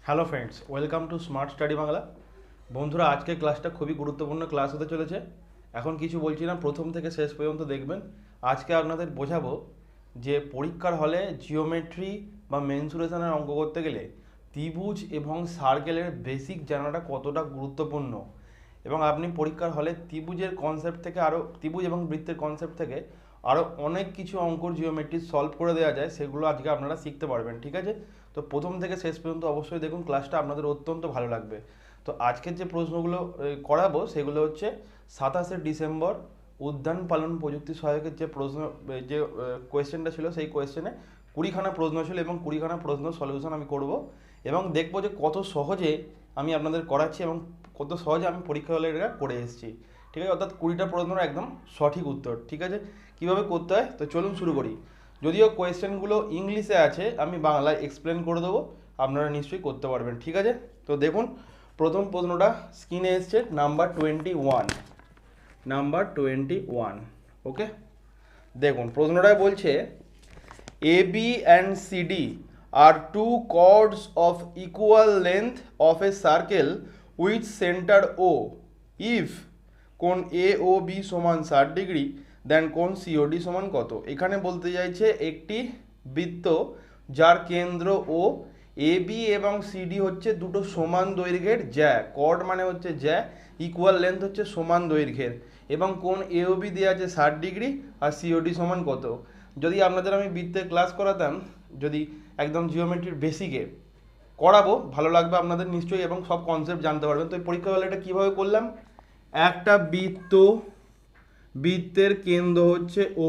Hello friends, welcome to smart study Bangla. বন্ধুরা, আজকের ক্লাসটা খুবই গুরুত্বপূর্ণ ক্লাস হতে চলেছে। এখন কিছু বলছি না, প্রথম থেকে শেষ পর্যন্ত দেখবেন। আজকে আপনাদের বোঝাবো যে পরীক্ষার হলে জিওমেট্রি বা মেনসুরেশনের অঙ্ক করতে গেলে ত্রিভুজ এবং সার্কেলের বেসিক জানাটা কতটা গুরুত্বপূর্ণ, এবং আপনি পরীক্ষার হলে ত্রিভুজের কনসেপ্ট থেকে ত্রিভুজ এবং বৃত্তের কনসেপ্ট থেকে আরও অনেক কিছু অঙ্কর জিওমেট্রি সলভ করে দেওয়া যায়, সেগুলো আজকে আপনারা শিখতে পারবেন। ঠিক আছে, তো প্রথম থেকে শেষ পর্যন্ত অবশ্যই দেখুন, ক্লাসটা আপনাদের অত্যন্ত ভালো লাগবে। তো আজকের যে প্রশ্নগুলো করাবো সেগুলো হচ্ছে 27শে ডিসেম্বর উদ্যান পালন প্রযুক্তি সহায়কের যে প্রশ্ন, যে কোয়েশ্চেনটা ছিল, সেই কোয়েশ্চেনে 20খানা প্রশ্ন ছিল এবং 20খানা প্রশ্ন সলিউশন আমি করব এবং দেখবো যে কত সহজে আমি আপনাদের করাচ্ছি এবং কত সহজে আমি পরীক্ষা হলে এটা করে এসেছি। ঠিক আছে, অর্থাৎ 20টা প্রশ্নের একদম সঠিক উত্তর। ঠিক আছে, কীভাবে করতে হয় তো চলুন শুরু করি। যদিও কোয়েশ্চেনগুলো ইংলিশে আছে, আমি বাংলায় এক্সপ্লেন করে দেবো, আপনারা নিশ্চয়ই করতে পারবেন। ঠিক আছে, তো দেখুন প্রথম প্রশ্নটা স্ক্রিনে এসছে, নাম্বার 21। ওকে, দেখুন প্রশ্নটা বলছে A B and C D are two chords of equal length of a circle with center O if কোণ এ ও বি সমান 60 ডিগ্রি, দেন কোণ সিওডি সমান কত। এখানে বলতে চাইছে একটি বৃত্ত যার কেন্দ্র ও, এ বি এবং সিডি হচ্ছে দুটো সমান দৈর্ঘ্যের জ্যা, কর্ড মানে হচ্ছে জ্যা, ইকুয়াল লেন্থ হচ্ছে সমান দৈর্ঘ্যের, এবং কোণ এ ও বি দেওয়া আছে 60 ডিগ্রি আর সিওডি সমান কত। যদি আপনাদের আমি বৃত্তের ক্লাস করাতাম, যদি একদম জিওমেট্রির বেসিকে করাবো, ভালো লাগবে আপনাদের নিশ্চয়ই এবং সব কনসেপ্ট জানতে পারবেন। তো এই পরীক্ষা হলে এটা কীভাবে করলাম, একটা বৃত্তের কেন্দ্র হচ্ছে ও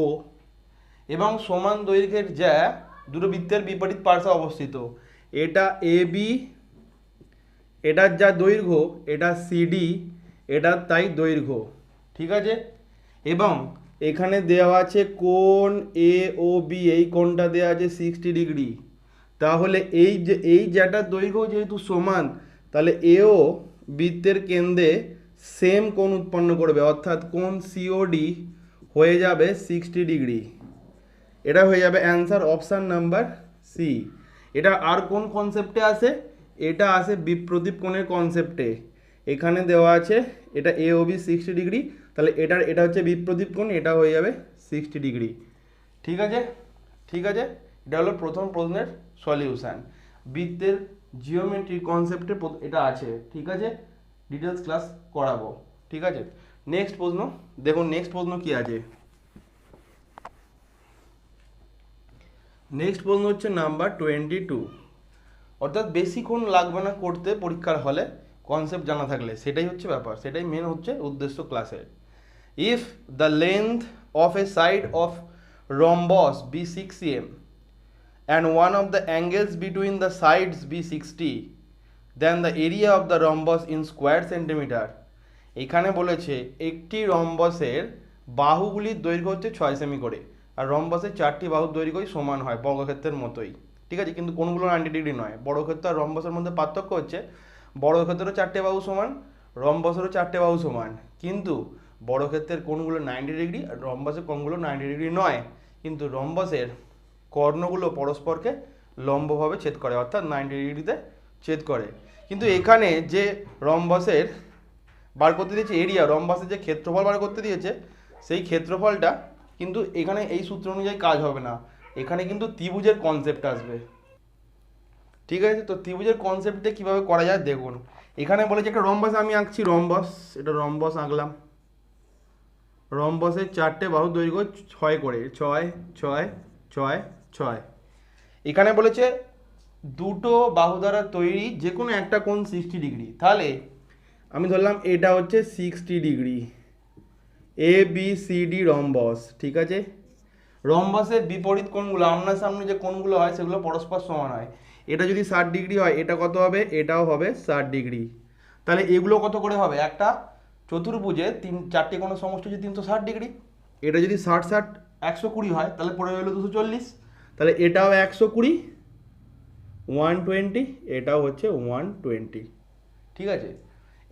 এবং সমান দৈর্ঘ্যের জ্যা দুটো বৃত্তের বিপরীত পার্শ্বে অবস্থিত, এটা এ বি, এটার যা দৈর্ঘ্য, এটা সিডি, এটার তাই দৈর্ঘ্য। ঠিক আছে, এবং এখানে দেওয়া আছে কোণ এ ও বি, এই কোণটা দেওয়া আছে 60 ডিগ্রি। তাহলে এই যেটার দৈর্ঘ্য যেহেতু সমান, তাহলে এও বৃত্তের কেন্দ্রে সেম কোণ উৎপন্ন করবে, অর্থাৎ কোণ সিওডি হয়ে যাবে 60 ডিগ্রি। এটা হয়ে যাবে অ্যান্সার অপশান নাম্বার সি। এটা আর কোন কনসেপ্টে আসে, এটা আসে বিপ্রদীপ কোণের কনসেপ্টে। এখানে দেওয়া আছে এটা এ ও বি 60 ডিগ্রি, তাহলে এটা হচ্ছে বিপ্রদীপ কোণ, এটা হয়ে যাবে 60 ডিগ্রি। ঠিক আছে, ঠিক আছে, এটা হলো প্রথম প্রশ্নের সলিউশন। বৃত্তের জিওমেট্রি কনসেপ্টে এটা আছে। ঠিক আছে, ডিটেলস ক্লাস করাবো। ঠিক আছে, নেক্সট প্রশ্ন দেখুন, নেক্সট প্রশ্ন কি আছে। নেক্সট প্রশ্ন হচ্ছে নাম্বার 22, অর্থাৎ বেশিক্ষণ লাগবে না করতে পরীক্ষার হলে, কনসেপ্ট জানা থাকলে, সেটাই হচ্ছে ব্যাপার, সেটাই মেন হচ্ছে উদ্দেশ্য ক্লাসের। If the length of a side of rhombus be 6 cm and one of the angles between the sides be 60, then the area of the rhombus in square centimeter. এখানে বলেছে একটি রম্বসের বাহুগুলির দৈর্ঘ্য হচ্ছে 6 সেমি করে, আর রম্বসের 4টি বাহুর দৈর্ঘ্যই সমান হয় বর্গক্ষেত্রের মতোই। ঠিক আছে, কিন্তু কোনগুলো 90 ডিগ্রি নয়। বর্গক্ষেত্র আর রম্বসের মধ্যে পার্থক্য হচ্ছে বর্গক্ষেত্রেরও 4টে বাহু সমান, রম্বসেরও 4টে বাহু সমান, কিন্তু বর্গক্ষেত্রের কোণগুলো 90 ডিগ্রি আর রম্বসের কোণগুলো 90 ডিগ্রি নয়। কিন্তু রম্বসের কর্ণগুলো পরস্পরকে লম্বভাবে ছেদ করে, অর্থাৎ 90 ডিগ্রিতে ছেদ করে। কিন্তু এখানে যে রম্বসের বার করতে দিয়েছে এরিয়া, রম্বসের যে ক্ষেত্রফল বার করতে দিয়েছে, সেই ক্ষেত্রফলটা কিন্তু এখানে এই সূত্র অনুযায়ী কাজ হবে না, এখানে কিন্তু ত্রিভুজের কনসেপ্ট আসবে। ঠিক আছে, তো ত্রিভুজের কনসেপ্টে কীভাবে করা যায় দেখুন। এখানে বলেছে একটা রম্বস আমি আঁকছি, রম্বস, এটা রম্বস আঁকলাম। রম্বসের 4টে বাহু দৈর্ঘ্য 6 করে, 6 6 6 6। এখানে বলেছে দুটো বাহু দ্বারা তৈরি যে কোনো একটা কোণ 60 ডিগ্রি, তাহলে আমি ধরলাম এটা হচ্ছে 60 degree, A B C D rhombus. ঠিক আছে, রম্বসের বিপরীত কোণগুলো, আপনার সামনে যে কোণগুলো হয় সেগুলো পরস্পর সমান হয়। এটা যদি 60 ডিগ্রি হয়, এটা কত হবে, এটাও হবে 60 ডিগ্রি। তাহলে এগুলো কত করে হবে, একটা চতুর্ভুজে 4টে কোণের সমষ্টি হচ্ছে 360 ডিগ্রি। এটা যদি 60 60 120 হয়, তাহলে পড়ে গেলো 240, তাহলে এটাও 120, 120, এটাও হচ্ছে 120। ঠিক আছে,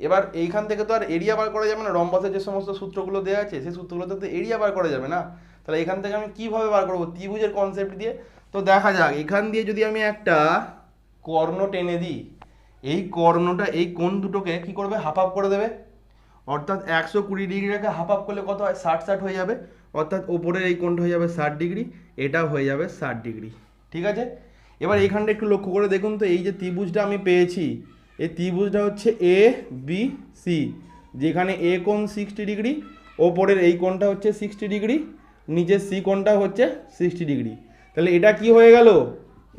এবার এইখান থেকে তো আর এরিয়া বার করা যাবে না, রম্বসের যে সমস্ত সূত্রগুলো দেওয়া আছে সেই সূত্রগুলোতে তো এরিয়া বার করা যাবে না। তাহলে এখান থেকে আমি কিভাবে বার করবো, ত্রিভুজের কনসেপ্ট দিয়ে। তো দেখা যাক, এখান দিয়ে যদি আমি একটা কর্ণ টেনে দিই, এই কর্ণটা এই কোণ দুটোকে কি করবে, হাফ হাফ করে দেবে। অর্থাৎ 120 ডিগ্রিটাকে হাফ হাফ করলে কত হয়, 60 হয়ে যাবে। অর্থাৎ ওপরের এই কোণটা হয়ে যাবে 60 ডিগ্রি, এটাও হয়ে যাবে 60 ডিগ্রি। ঠিক আছে, এবার এখানটা একটু লক্ষ্য করে দেখুন তো, এই যে ত্রিভুজটা আমি পেয়েছি, এই ত্রিভুজটা হচ্ছে এ বি সি, যেখানে এ কোণ 60 ডিগ্রি, ওপরের এই কোণটা হচ্ছে 60 ডিগ্রি, নিচের সি কোণটা হচ্ছে 60 ডিগ্রি। তাহলে এটা কি হয়ে গেল,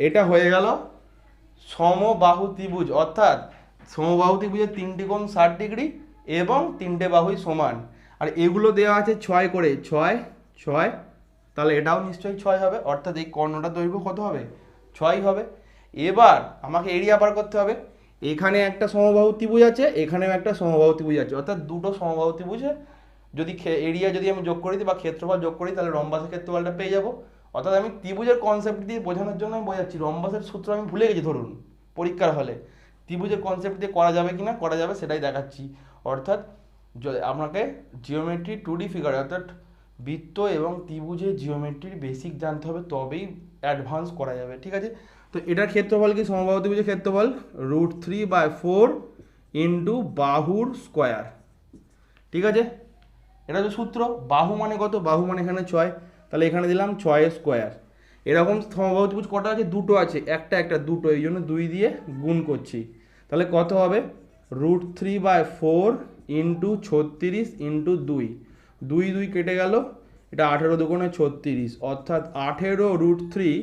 এটা হয়ে গেল সমবাহু ত্রিভুজ। অর্থাৎ সমবাহু ত্রিভুজের 3টি কোণ 60 ডিগ্রি এবং 3টে বাহুই সমান। আর এগুলো দেওয়া আছে 6 করে, 6 6, তাহলে এটাও নিশ্চয়ই 6 হবে। অর্থাৎ এই কর্ণটার দৈর্ঘ্য কত হবে, 6 হবে। এবার আমাকে এরিয়া বার করতে হবে। এখানে একটা সমবাহু ত্রিভুজ আছে, এখানেও একটা সমবাহু ত্রিভুজ আছে, অর্থাৎ দুটো সমবাহু ত্রিভুজে যদি এরিয়া যদি আমি যোগ করে দিই বা ক্ষেত্রফল যোগ করি, তাহলে রম্বাসের ক্ষেত্রফলটা পেয়ে যাবো। অর্থাৎ আমি ত্রিভুজের কনসেপ্ট দিয়ে বোঝানোর জন্য আমি বোঝাচ্ছি, রম্বাসের সূত্র আমি ভুলে গেছি ধরুন পরীক্ষার হলে, ত্রিভুজের কনসেপ্ট দিয়ে করা যাবে কিনা, করা যাবে সেটাই দেখাচ্ছি। অর্থাৎ আপনাকে জিওমেট্রি 2D ফিগার অর্থাৎ বৃত্ত এবং ত্রিভুজের জিওমেট্রির বেসিক জানতে হবে, তবেই অ্যাডভান্স করা যাবে। ঠিক আছে, তো এটার ক্ষেত্রফল কি, সমবাহু ত্রিভুজের ক্ষেত্রফল √3/4 ইন্টু বাহুর স্কোয়ার। ঠিক আছে, এটা হচ্ছে সূত্র। বাহু মানে কত, বাহু মানে এখানে 6, তাহলে এখানে দিলাম 6 স্কোয়ার। এরকম সমবাহু ত্রিভুজ কটা আছে, দুটো আছে, একটা দুটো, এই জন্য 2 দিয়ে গুণ করছি। তাহলে কত হবে, √3/4 ইন্টু 36 ইন্টু 2, 2 কেটে গেল, এটা 18 দুগুণে 36, অর্থাৎ 18√3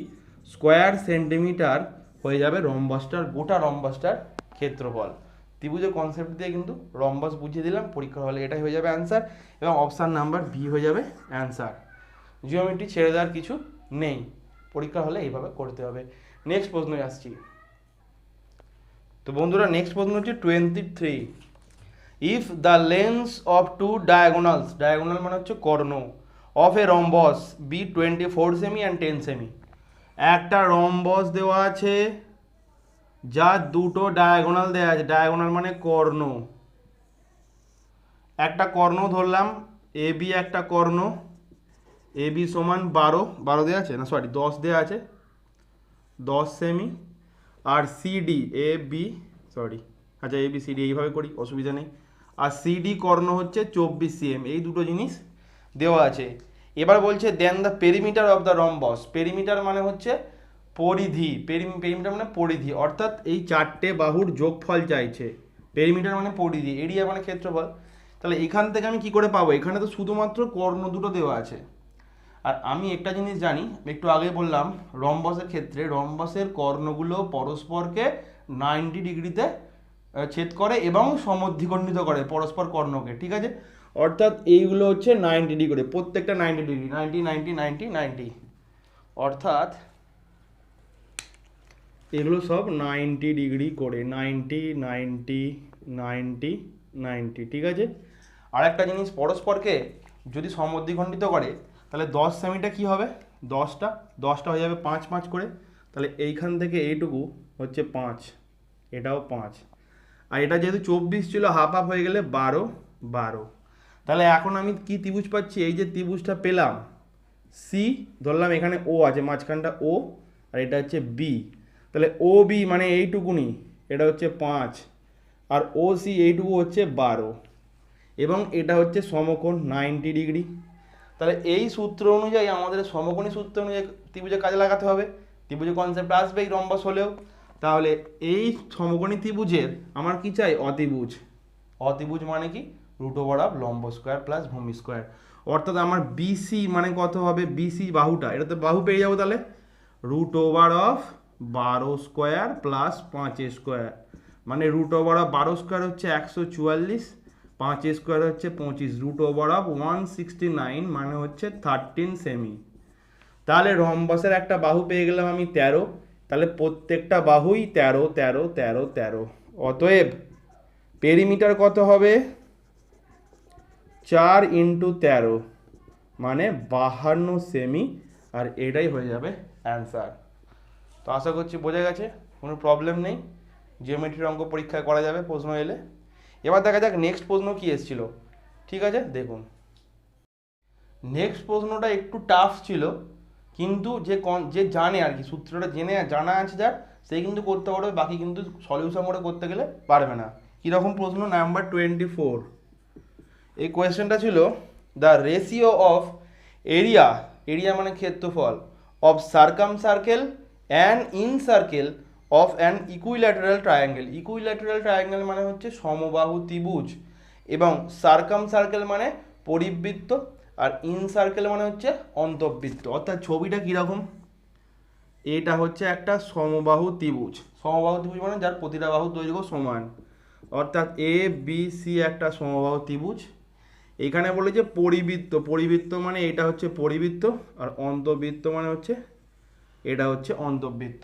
স্কোয়ার সেন্টিমিটার হয়ে যাবে রম্বাসটার, গোটা রম্বাসটার ক্ষেত্রফল। ত্রিভুজের কনসেপ্ট দিয়ে কিন্তু রম্বাস বুঝিয়ে দিলাম, পরীক্ষা হলে এটাই হয়ে যাবে অ্যান্সার, এবং অপশান নাম্বার বি হয়ে যাবে অ্যান্সার। জিওমেট্রি ছেড়ে দেওয়ার কিছু নেই, পরীক্ষা হলে এইভাবে করতে হবে। নেক্সট প্রশ্নে আসছি। তো বন্ধুরা নেক্সট প্রশ্ন হচ্ছে 23, if the lengths of two diagonals, diagonal মানে হচ্ছে কর্ণ, অফ এ রম্বস বি 24 সেমি অ্যান্ড 10 সেমি, একটা রম্বস দেওয়া আছে যার দুটো ডায়াগোনাল দেওয়া আছে, ডায়াগোনাল মানে কর্ণ, একটা কর্ণ ধরলাম এ বি, একটা কর্ণ এ বি সমান 12 দেওয়া আছে, না সরি 10 দেওয়া আছে, 10 semi. R CD A B, sorry আচ্ছা এ বি সিডি এইভাবে করি, অসুবিধা নেই। আর সিডি কর্ণ হচ্ছে 24 cm, এই দুটো জিনিস দেওয়া আছে। এবার বলছে then the perimeter of the rhombus, perimeter মানে হচ্ছে পরিধি, পেরিমিটার মানে পরিধি, অর্থাৎ এই 4টে বাহুর যোগফল চাইছে। পেরিমিটার মানে পরিধি, এরিয়া মানে ক্ষেত্রফল। তাহলে এখান থেকে আমি কি করে পাবো, এখানে তো শুধুমাত্র কর্ণ দুটো দেওয়া আছে। আর আমি একটা জিনিস জানি, একটু আগে বললাম, রম্বসের ক্ষেত্রে রম্বসের কর্ণগুলো পরস্পরকে 90 ডিগ্রিতে ছেদ করে এবং সমদ্বিখণ্ডিত করে পরস্পর কর্ণকে। ঠিক আছে, অর্থাৎ এইগুলো হচ্ছে 90 ডিগ্রি, প্রত্যেকটা 90 ডিগ্রি, 90 90 90 90, অর্থাৎ এগুলো সব 90 ডিগ্রি করে, 90 90 90 90। ঠিক আছে, আর একটা জিনিস, পরস্পরকে যদি সমদ্বিখণ্ডিত করে, তাহলে 10 সেমিটা কী হবে, 10টা হয়ে যাবে 5 5 করে, তাহলে এইখান থেকে এইটুকু হচ্ছে 5, এটাও 5, আর এটা যেহেতু 24 ছিল হাফ হাফ হয়ে গেলে 12 12। তাহলে এখন আমি কি ত্রিভুজ পাচ্ছি, এই যে ত্রিভুজটা পেলাম সি, ধরলাম এখানে ও আছে, মাঝখানটা ও, আর এটা হচ্ছে বি, তাহলে ও বি মানে এইটুকুনি, এটা হচ্ছে 5, আর ও সি এইটুকু হচ্ছে 12, এবং এটা হচ্ছে সমকোণ 90 ডিগ্রি। তাহলে এই সূত্র অনুযায়ী আমাদের সমকোণী সূত্র অনুযায়ী ত্রিভুজে কাজে লাগাতে হবে, ত্রিভুজের কনসেপ্ট আসবে এই রম্বস হলেও। তাহলে এই সমকোণী ত্রিভুজের আমার কি চাই, অতিভুজ। অতিভুজ মানে কি, √, লম্ব স্কোয়ার প্লাস ভূমি স্কোয়ার। অর্থাৎ আমার বিসি মানে কত হবে, বিসি বাহুটা, এটা তো বাহু পেয়ে যাবো, তাহলে √12 স্কোয়ার প্লাস 5 স্কোয়ার, মানে √12 স্কোয়ার হচ্ছে 144, 5 স্কোয়ার হচ্ছে 25, √169 মানে হচ্ছে 13 সেমি। তাহলে রম্বসের একটা বাহু পেয়ে গেলাম আমি 13, তাহলে প্রত্যেকটা বাহুই 13 13 13 13। অতএব পেরিমিটার কত হবে, 4 × 13 মানে 52 সেমি, আর এটাই হয়ে যাবে অ্যান্সার। তো আশা করছি বোঝা গেছে, কোনো প্রবলেম নেই, জিওমেট্রির অঙ্ক পরীক্ষায় করা যাবে প্রশ্ন এলে। এবার দেখা যাক নেক্সট প্রশ্ন কি এসেছিল। ঠিক আছে, দেখুন নেক্সট প্রশ্নটা একটু টাফ ছিল, কিন্তু যে জানে আর কি, সূত্রটা জানা আছে যার, সে কিন্তু করতে পারবে, বাকি কিন্তু সলিউশন করে করতে গেলে পারবে না। কীরকম প্রশ্ন, নাম্বার 24, এই কোয়েশ্চেনটা ছিল the ratio of area, area মানে ক্ষেত্রফল, of circum circle and in circle of an equilateral triangle. Equilateral triangle মানে হচ্ছে সমবাহু ত্রিভুজ, এবং সার্কাম সার্কেল মানে পরিবৃত্ত, আর ইন সার্কেল মানে হচ্ছে অন্তবৃত্ত। অর্থাৎ ছবিটা কীরকম, এটা হচ্ছে একটা সমবাহু ত্রিভুজ। সমবাহু ত্রিভুজ মানে যার প্রতিটা বাহু দৈর্ঘ্য সমান, অর্থাৎ এ বি সি একটা সমবাহু ত্রিভুজ। এখানে বলে যে পরিবৃত্ত, পরিবৃত্ত মানে এটা হচ্ছে পরিবৃত্ত, আর অন্তবৃত্ত মানে হচ্ছে এটা হচ্ছে অন্তবৃত্ত।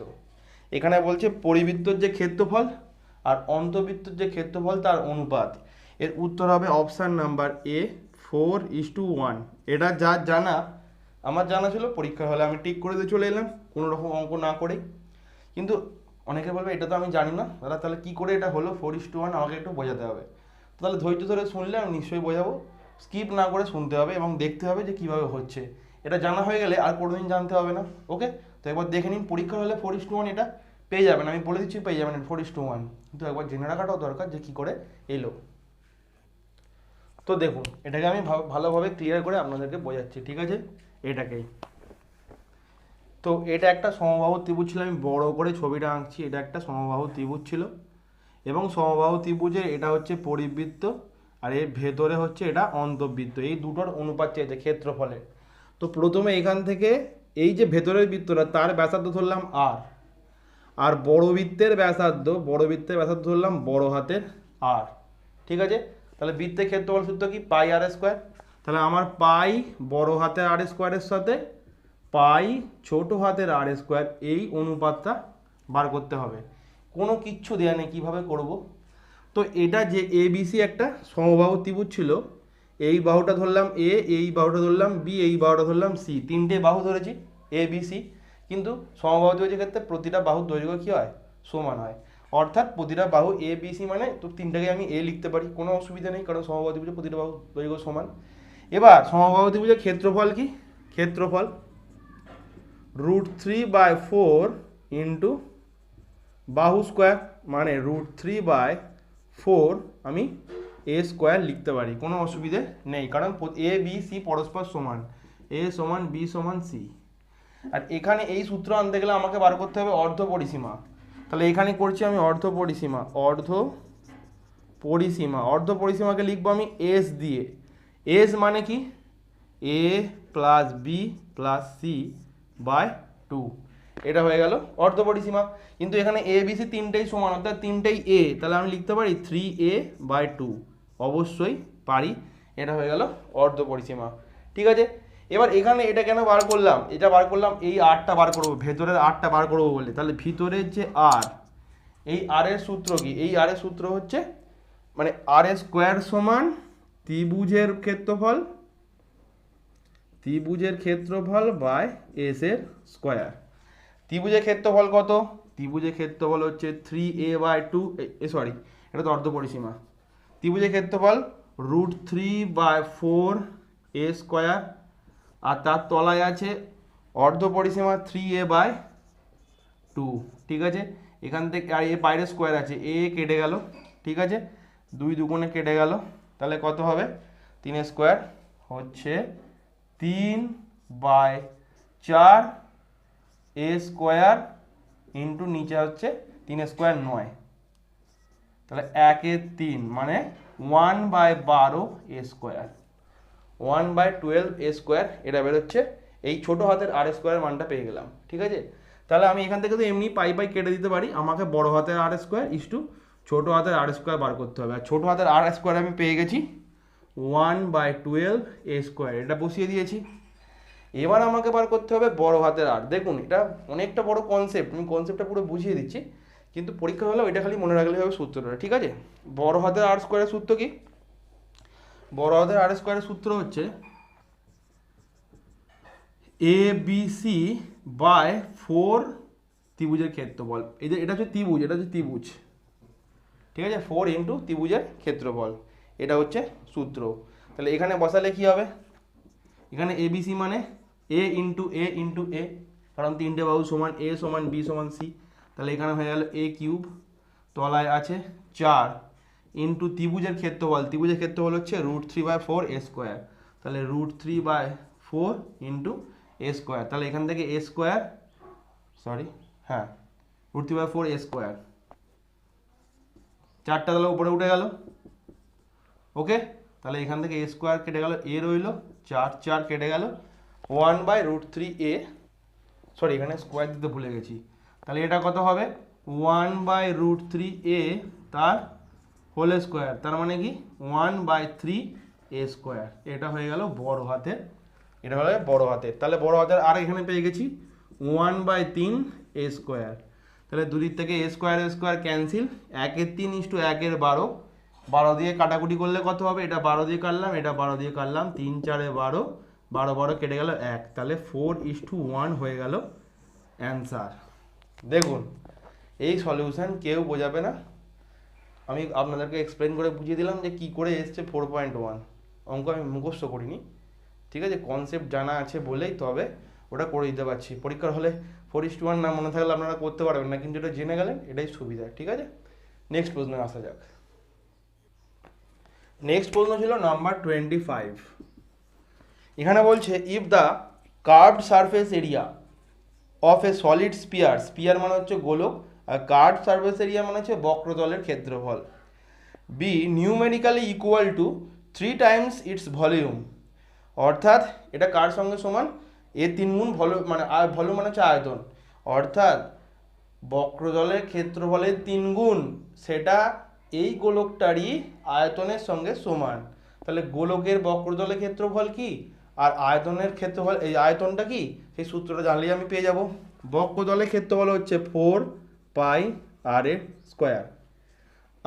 এখানে বলছে পরিবৃত্তর যে ক্ষেত্রফল আর অন্তবৃত্তর যে ক্ষেত্রফল তার অনুপাত। এর উত্তর হবে অপশান নাম্বার এ, 4:1। এটা যা জানা, আমার জানা ছিল, পরীক্ষা হলে আমি টিক করে দিয়ে চলে এলাম কোনো রকম অঙ্ক না করেই। কিন্তু অনেকে বলবে এটা তো আমি জানি না দাদা, তাহলে কী করে এটা হলো 4:1, আমাকে একটু বোঝাতে হবে। তো তাহলে ধৈর্য ধরে শুনলে আমি নিশ্চয়ই বোঝাবো, স্কিপ না করে শুনতে হবে এবং দেখতে হবে যে কীভাবে হচ্ছে। এটা জানা হয়ে গেলে আর কোনোদিন জানতে হবে না। ওকে, তো একবার দেখে নিন, পরীক্ষা হলে 4:1 এটা পেয়ে যাবেন, আমি বলে দিচ্ছি পেয়ে যাবেন 4:1, কিন্তু একবার জেনে রাখাটাও দরকার যে কী করে এলো। তো দেখুন, এটাকে আমি ভালোভাবে ক্লিয়ার করে আপনাদেরকে বোঝাচ্ছি, ঠিক আছে? এটাকেই তো এটা একটা সমবাহু ত্রিভুজ ছিল, আমি বড় করে ছবিটা আঁকছি, এটা একটা সমবাহু ত্রিভুজ ছিল, এবং সমবাহু ত্রিভুজের এটা হচ্ছে পরিবৃত্ত, আর এর ভেতরে হচ্ছে এটা অন্তবৃত্ত। এই দুটোর অনুপাত চাইছে ক্ষেত্রফলে। তো প্রথমে এখান থেকে এই যে ভেতরের বৃত্তটা তার ব্যাসার্ধ ধরলাম আর বড় বৃত্তের ব্যাসার্ধ ধরলাম বড় হাতের আর, ঠিক আছে? তাহলে বৃত্তের ক্ষেত্রফল সূত্র কি, পাই আর স্কোয়ার। তাহলে আমার পাই বড় হাতের আর স্কোয়ারের সাথে পাই ছোট হাতের আর স্কোয়ার, এই অনুপাতটা বার করতে হবে। কোনো কিচ্ছু দেয়া নেই, কীভাবে করব? তো এটা যে এ বি সি একটা সমবাহু ত্রিভুজ ছিল, এই বাহুটা ধরলাম এ, এই বাহুটা ধরলাম বি, এই বাহুটা ধরলাম সি, তিনটে বাহু ধরেছি এ বি সি। কিন্তু সমবাহু ত্রিভুজের ক্ষেত্রে প্রতিটা বাহুর দৈর্ঘ্য কী হয়, সমান হয়। অর্থাৎ প্রতিটা বাহু এ বি সি মানে তো তিনটাকে আমি এ লিখতে পারি, কোনো অসুবিধা নেই, কারণ সমবাহু ত্রিভুজের প্রতিটা বাহু দৈর্ঘ্য সমান। এবার সমবাহু ত্রিভুজের ক্ষেত্রফল কি, ক্ষেত্রফল √3/4 ইন্টু বাহু স্কোয়ার, মানে √3/4 আমি এ স্কোয়ার লিখতে পারি, কোনো অসুবিধে নেই, কারণ এ বি সি পরস্পর সমান, এ সমান বি সমান সি। আর এখানে এই সূত্র আনতে গেলে আমাকে বার করতে হবে অর্ধ পরিসীমা। তাহলে এখানে করছি আমি অর্ধ পরিসীমা, অর্ধ পরিসীমাকে লিখবো আমি এস দিয়ে। এস মানে কি, A plus B plus C by 2, এটা হয়ে গেল অর্ধ পরিসীমা। কিন্তু এখানে এ বি সি তিনটেই সমান, অর্থাৎ তিনটেই এ, তাহলে আমি লিখতে পারি 3a/2, অবশ্যই পারি। এটা হয়ে গেল অর্ধ পরিসীমা, ঠিক আছে? এবার এখানে এটা কেন বার করলাম, এটা বার করলাম এই আরটা বার করবো, ভেতরের আরটা বার করবো বলে। তাহলে ভিতরের যে আর, এই আর এর সূত্র কি, এই আর এর সূত্র হচ্ছে মানে আর স্কোয়ার সমান ত্রিভুজের ক্ষেত্রফল বাই এস এর স্কোয়ার। ত্রিভুজের ক্ষেত্রফল কত, ত্রিভুজের ক্ষেত্রফল হচ্ছে 3a/2, সরি এটা তো অর্ধ পরিসীমা। ত্রিভুজের ক্ষেত্রফল √3/4 এ স্কোয়ার, আর তার তলায় আছে অর্ধ পরিসীমা 3a/2, ঠিক আছে? এখান থেকে আর এ বাইরে স্কোয়ার আছে, এ কেটে গেল, ঠিক আছে? 2 দুগুণে কেটে গেল, তাহলে কত হবে, 3 স্কোয়ার হচ্ছে 3/4 এ স্কোয়ার ইন্টু নিচে হচ্ছে 3 স্কোয়ার 9, তাহলে 1/3 মানে 1/12 এ স্কোয়ার, 1/12 এ স্কোয়ার, এটা বেরোচ্ছে। এই ছোটো হাতের আর স্কোয়ার মানটা পেয়ে গেলাম, ঠিক আছে? তাহলে আমি এখান থেকে তো এমনি পাই কেটে দিতে পারি, আমাকে বড় হাতের আর স্কোয়ার ইস্টু ছোটো হাতের আর স্কোয়ার বার করতে হবে। আর ছোটো হাতের আর স্কোয়ার আমি পেয়ে গেছি 1/12 এ স্কোয়ার, এটা বসিয়ে দিয়েছি। এবার আমাকে বার করতে হবে বড় হাতের আর। দেখুন এটা অনেকটা বড় কনসেপ্ট, আমি কনসেপ্টটা পুরো বুঝিয়ে দিচ্ছি, কিন্তু পরীক্ষা হলেও এটা খালি মনে রাখলেই হবে সূত্রটা, ঠিক আছে? বড় হাতের আর স্কোয়ারের সূত্র কি, বড় হাতের আর স্কোয়ারের সূত্র হচ্ছে ABC/4 ত্রিভুজের ক্ষেত্রফল। এটা হচ্ছে ত্রিভুজ, ঠিক আছে? 4 ইন্টু ত্রিভুজের ক্ষেত্রফল, এটা হচ্ছে সূত্র। তাহলে এখানে বসালে কি হবে, এখানে ABC মানে এ ইন্টু এ, কারণ তিনটে বাহু সমান, এ সমান বি সমান সি, তাহলে এখানে হয়ে গেল এ কিউব, তলায় আছে 4 ইন্টু ত্রিভুজের ক্ষেত্রফল হচ্ছে √3/4 এ স্কোয়ার, তাহলে √3/4 ইন্টু এ স্কোয়ার, তাহলে এখান থেকে এ স্কোয়ার হ্যাঁ √3/4 এ স্কোয়ার, 4টা তাহলে উপরে উঠে গেল। ওকে, তাহলে এখান থেকে এ স্কোয়ার কেটে গেল, এ রইল 4 কেটে গেল 1/√3 এ, এখানে স্কোয়ার দিতে ভুলে গেছি, তাহলে এটা কত হবে 1/√3 এ তার হোল স্কোয়ার, তার মানে কি 1/3 এ স্কোয়ার। এটা হয়ে গেল বড় হাতের, তাহলে বড় হাতের আর এখানে পেয়ে গেছি 1/3 এ স্কোয়ার, তাহলে দুদিক থেকে এ স্কোয়ার ক্যান্সেল, 1/3 * 1/12, 12 দিয়ে কাটাকুটি করলে কত হবে, এটা 12 দিয়ে কাটলাম, এটা 12 দিয়ে কাটলাম, 3 4 12, 12 কেটে গেল 1, তাহলে 4:1 হয়ে গেল অ্যান্সার। দেখুন এই সলিউশন কেউ বোঝাবে না, আমি আপনাদেরকে এক্সপ্লেন করে বুঝিয়ে দিলাম যে কি করে এসছে 4.1। অঙ্ক আমি মুখস্থ করিনি, ঠিক আছে, কনসেপ্ট জানা আছে বলেই তবে ওটা করে দিতে পারছি। পরীক্ষার হলে 4:1 না মনে থাকলে আপনারা করতে পারবেন না, কিন্তু এটা জেনে গেলেন এটাই সুবিধা, ঠিক আছে। নেক্সট প্রশ্নে আসা যাক। নেক্সট প্রশ্ন ছিল নাম্বার 25। এখানে বলছে if the curved surface area of A solid spear মানে হচ্ছে গোলক, আর কার্ভড সারফেস এরিয়া মানে হচ্ছে বক্রতলের ক্ষেত্রফল, be numerically equal to 3 times its volume, অর্থাৎ এটা কার সঙ্গে সমান, এ 3 গুণ ভলিউম মানে হচ্ছে আয়তন, অর্থাৎ বক্রতলের ক্ষেত্রফলের 3 গুণ সেটা এই গোলকটারই আয়তনের সঙ্গে সমান। তাহলে গোলকের বক্রতলের ক্ষেত্রফল কি আর আয়তনের ক্ষেত্রফল, এই আয়তনটা কি, সেই সূত্রটা জানলেই আমি পেয়ে যাব। বক্রতলের ক্ষেত্রফল হচ্ছে 4πr²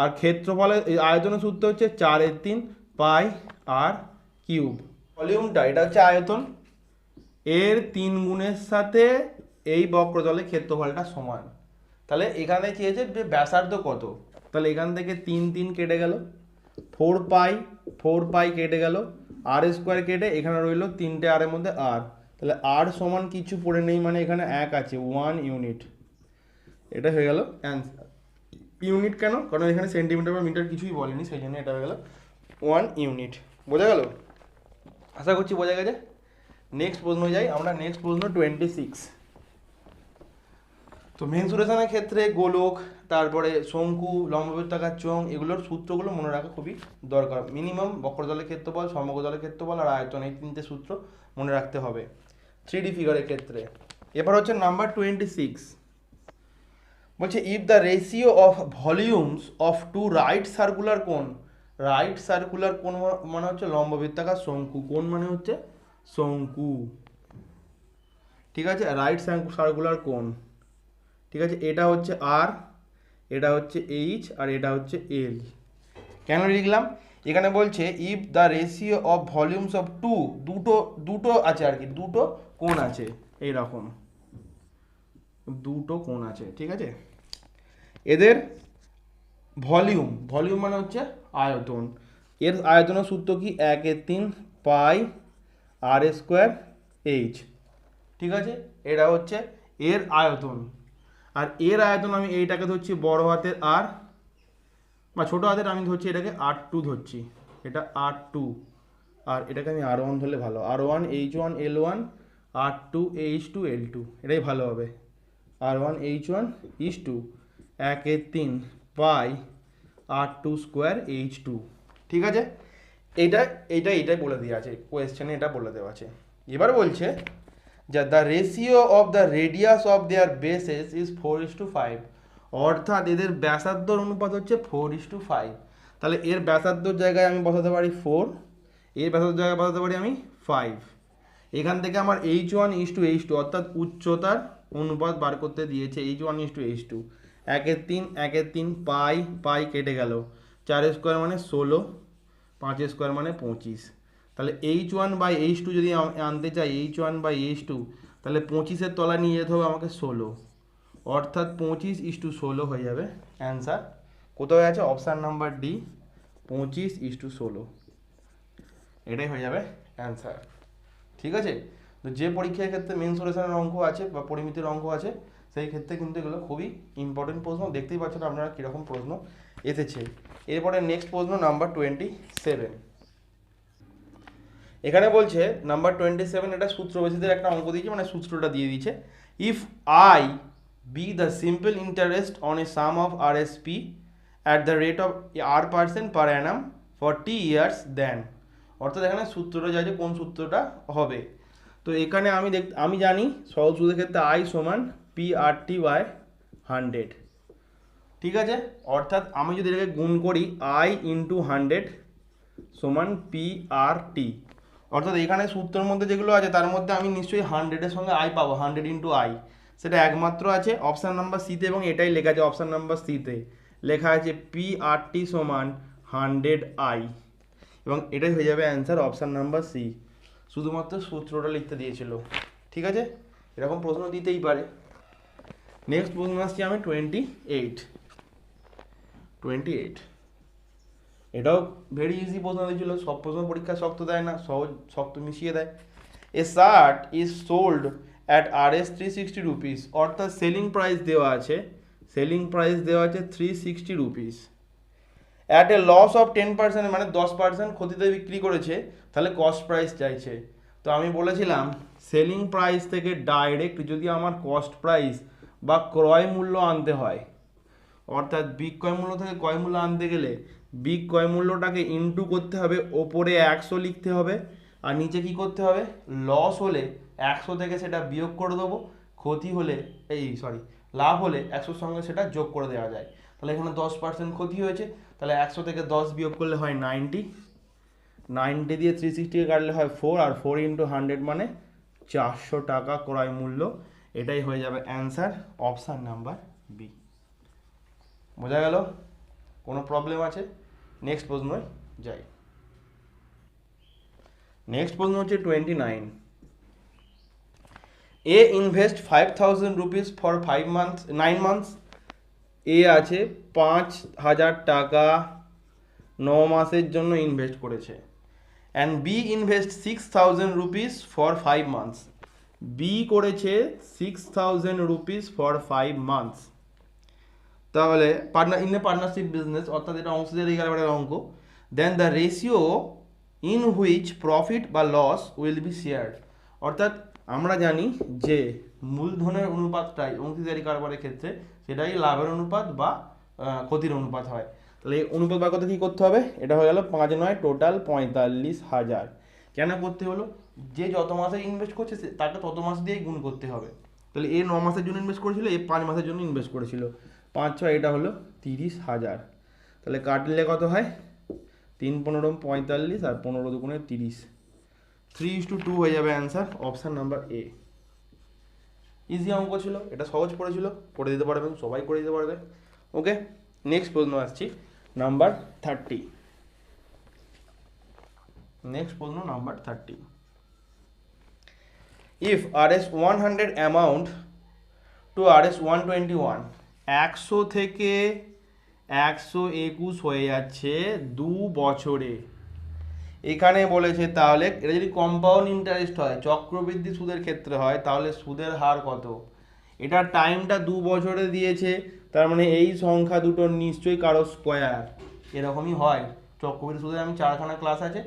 আর ক্ষেত্রফলের এই আয়তনের সূত্র হচ্ছে 4/3 πr³। ভলিউমটা এটা হচ্ছে আয়তন, এর 3 গুণের সাথে এই বক্রতলের ক্ষেত্রফলটা সমান। তাহলে এখানে চেয়েছে যে ব্যাসার্ধ কত, তাহলে এখান থেকে 3 কেটে গেল, 4π কেটে গেল, r² কেটে এখানে রইল 3টে r এর মধ্যে r, তাহলে r সমান কিছু পড়ে নেই মানে এখানে 1 আছে, 1 ইউনিট, এটা হয়ে গেল অ্যান্সার। ইউনিট কেন, কারণ এখানে সেন্টিমিটার বা মিটার কিছুই বলেনি, সেই জন্য এটা হয়ে গেল 1 ইউনিট। বোঝা গেল? আশা করছি বোঝা গেছে। নেক্সট প্রশ্ন যাই আমরা, নেক্সট প্রশ্ন 26। তো মেনসুরেশনের ক্ষেত্রে গোলক, তারপরে শঙ্কু, লম্ববৃত্তাকার চোঙ, এগুলোর সূত্রগুলো মনে রাখা খুবই দরকার। মিনিমাম বক্রতলের ক্ষেত্রফল, সমগ্রতলের ক্ষেত্রফল আর আয়তন, এই 3টে সূত্র মনে রাখতে হবে 3D ফিগারের ক্ষেত্রে। এবার হচ্ছে নাম্বার 26, বলছে if the ratio of volumes of 2 right circular কোন, রাইট সার্কুলার কোন মানে হচ্ছে লম্ববৃত্তাকার শঙ্কু, কোন মানে হচ্ছে শঙ্কু, ঠিক আছে, রাইট সার্কুলার কোন, ঠিক আছে, এটা হচ্ছে আর, এটা হচ্ছে এইচ, আর এটা হচ্ছে এল। কেন লিখলাম, এখানে বলছে if the ratio of volumes of দুটো আছে আর কি, দুটো কোণ আছে, এইরকম দুটো কোণ আছে, ঠিক আছে, এদের ভলিউম মানে হচ্ছে আয়তন, এর আয়তনের সূত্র কি 1/3 πr²h, ঠিক আছে, এটা হচ্ছে এর আয়তন। আর এর আয়তন আমি এইটাকে ধরছি বড় হাতের আর, বা ছোট হাতের আমি ধরছি এটাকে r2 ধরছি, এটা r2, আর এটাকে আমি r1 ধরলে ভালো, r1 h1 l1 r2 h2 l2, এটাই ভালো হবে, r1 h1 h2 1/3 πr² h2, ঠিক আছে, এইটাই বলে দেওয়া আছে কোয়েশ্চেনে, এটা বলে দেওয়া আছে। এবার বলছে যে the ratio of the radius of their bases is 4:5, অর্থাৎ এদের ব্যাসার্ধর অনুপাত হচ্ছে 4:5। তাহলে এর ব্যাসার্ধর জায়গায় আমি বসাতে পারি 4, এর ব্যাসার্ধর জায়গায় বসাতে পারি আমি 5। এখান থেকে আমার h1 h2 অর্থাৎ উচ্চতার অনুপাত বার করতে দিয়েছে, h1 h2 1/3 পাই কেটে গেল, 4² মানে 16, 5² মানে 25, তাহলে h1/h2 যদি আনতে চাই, h1/h2, তাহলে 25-এর তলায় নিয়ে যেতে হবে আমাকে 16, অর্থাৎ 25:16 হয়ে যাবে অ্যান্সার। কোথায় আছে, অপশান নাম্বার ডি, 25:16, এটাই হয়ে যাবে অ্যান্সার, ঠিক আছে। তো যে পরীক্ষার ক্ষেত্রে মেনসুরেশনের অঙ্ক আছে বা পরিমিতির অঙ্ক আছে সেই ক্ষেত্রে কিন্তু এগুলো খুবই ইম্পর্টেন্ট প্রশ্ন, দেখতেই পাচ্ছেন আপনারা কীরকম প্রশ্ন এসেছে। এরপরে নেক্সট প্রশ্ন নাম্বার 27। এখানে বলছে নাম্বার 27, এটা সূত্র বেসিসের একটা অঙ্ক দিয়েছে, মানে সূত্রটা দিয়ে দিয়েছে। If I B the simple interest on a some of RSP at the rate of R% per Anam for T years দেন, অর্থাৎ এখানে সূত্রটা যাচ্ছে কোন সূত্রটা হবে। তো এখানে আমি জানি সহজ সুদের ক্ষেত্রে I সমান PRT/100, ঠিক আছে। অর্থাৎ আমি যদি এটাকে গুণ করি I ইন্টু 100 সমান PRT, অর্থাৎ এখানে সূত্রের মধ্যে যেগুলো আছে তার মধ্যে আমি নিশ্চয়ই 100-এর সঙ্গে I পাবো, 100 ইন্টু I, সেটা একমাত্র আছে অপশান নাম্বার সিতে, এবং এটাই লেখা আছে অপশান নাম্বার সিতে, লেখা আছে PRT সমান 100I, এবং এটাই হয়ে যাবে অ্যান্সার অপশান নাম্বার সি। শুধুমাত্র সূত্রটা লিখতে দিয়েছিল, ঠিক আছে। এরকম প্রশ্ন দিতেই পারে। নেক্সট প্রশ্ন আসছি আমি 28। এটাও ভেরি ইজি প্রশ্ন দিয়েছিল, সব প্রশ্ন পরীক্ষা শক্ত দেয় না, সহজ শক্ত মিশিয়ে দেয়। A shirt is sold at RS 360 rupees, অর্থাৎ সেলিং প্রাইস দেওয়া আছে 360 rupees, at a loss of 10%, মানে 10% ক্ষতিতে বিক্রি করেছে, তাহলে কস্ট প্রাইস চাইছে। তো আমি বলেছিলাম সেলিং প্রাইস থেকে ডাইরেক্ট যদি আমার কস্ট প্রাইস বা ক্রয় মূল্য আনতে হয়, অর্থাৎ বিক্রয় মূল্য থেকে ক্রয় মূল্য আনতে গেলে বিক্রয় মূল্যটাকে ইনটু করতে হবে, ওপরে 100 লিখতে হবে, আর নিচে কি করতে হবে, লস হলে 100 থেকে সেটা বিয়োগ করে দেবো, ক্ষতি হলে লাভ হলে 100-র সঙ্গে সেটা যোগ করে দেওয়া যায়। তাহলে এখানে 10% ক্ষতি হয়েছে, তাহলে 100 থেকে 10 বিয়োগ করলে হয় 90 দিয়ে 360-কে কাটলে হয় 4, আর 4 ইন্টু 100 মানে 400 টাকা ক্রয় মূল্য। এটাই হয়ে যাবে অ্যান্সার অপশান নাম্বার বি। বোঝা গেল? কোনো প্রবলেম আছে? নেক্সট প্রশ্ন যাই। নেক্সট প্রশ্ন হচ্ছে 29। A invest 5000 rupees for 9 months. A আছে 5000 টাকা 9 মাসের জন্য ইনভেস্ট করেছে, and B invest 6000 rupees for 5 months. B করেছে 6000 রুপিস ফর 5 মান্থস। তাহলে ইন এ পার্টনারশিপ বিজনেস, অর্থাৎ এটা অংশীদারি কারবারের অঙ্ক। Then the ratio in which profit বা লস উইল বি শেয়ার্ড, অর্থাৎ আমরা জানি যে মূলধনের অনুপাতটাই অংশীদারি কারবারের ক্ষেত্রে সেটাই লাভের অনুপাত বা ক্ষতির অনুপাত হয়। তাহলে এই অনুপাত বার করতে কী করতে হবে, এটা হয়ে গেল 5 9 টোটাল 45,000। কেন করতে হলো, যে যত মাসে ইনভেস্ট করছে তাকে তত মাস দিয়েই গুণ করতে হবে। তাহলে এ 9 মাসের জন্য ইনভেস্ট করেছিল, এ 5 মাসের জন্য ইনভেস্ট করেছিল, 5 6 এটা হলো 30,000। তাহলে কাটলে কত হয়, 3 15 45 আর 15 দুগুণে 30, 3:2 হয়ে যাবে answer option number A. Easy অঙ্ক ছিল, এটা সহজ পড়েছিল, করে দিতে পারবেন, সবাই করে দিতে পারবে। ওকে, নেক্সট প্রশ্ন আসছি নাম্বার 30। নেক্সট প্রশ্ন number 30। If RS 100 amount two RS 121, 100 থেকে 121 হয়ে যাচ্ছে 2 বছরে। এখানে বলেছে তাহলে এটা যদি কম্পাউন্ড ইন্টারেস্ট হয়, চক্রবৃদ্ধি সুদের ক্ষেত্রে হয়, তাহলে সুদের হার কত। এটা টাইমটা 2 বছরে দিয়েছে, তার মানে এই সংখ্যা দুটো নিশ্চয়ই কারো স্কোয়ার। এরকমই হয়, চক্রবৃদ্ধি সুদের আমি 4খানা ক্লাস আছে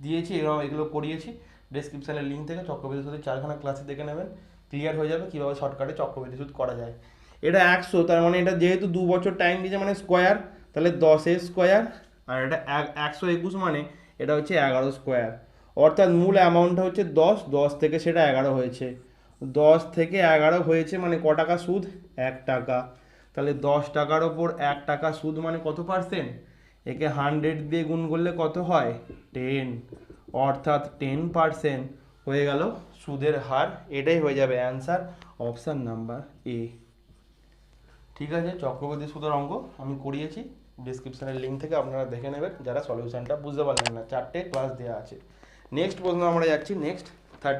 দিয়েছি, এগুলো করিয়েছি, ডেসক্রিপশানের লিঙ্ক থেকে চক্রবৃদ্ধি সুদের 4খানা ক্লাসে দেখে নেবেন, ক্লিয়ার হয়ে যাবে কীভাবে শর্টকাটে চক্রবৃদ্ধি সুদ করা যায়। এটা 100, তার মানে এটা যেহেতু 2 বছর টাইম দিয়েছে মানে স্কোয়ার, তাহলে 10 স্কোয়ার, আর এটা 121 মানে এটা হচ্ছে 11 স্কোয়ার। অর্থাৎ মূল অ্যামাউন্টটা হচ্ছে 10 থেকে সেটা 11 হয়েছে, 10 থেকে 11 হয়েছে মানে ক টাকা সুদ, 1 টাকা। তাহলে 10 টাকার ওপর 1 টাকা সুদ মানে কত পার্সেন্ট, একে 100 দিয়ে গুণ করলে কত হয়, 10, অর্থাৎ 10% হয়ে গেল সুদের হার। এটাই হয়ে যাবে অ্যান্সার অপশান নাম্বার এ। ঠিক আছে, চক্রবৃদ্ধি সুদের অঙ্ক আমি করিয়েছি, ডিসক্রিপশানের লিঙ্ক থেকে আপনারা দেখে নেবেন যারা সলিউশনটা বুঝতে পারলেন না, 4টে ক্লাস দেওয়া আছে। নেক্সট প্রশ্ন আমরা যাচ্ছি, নেক্সট 30।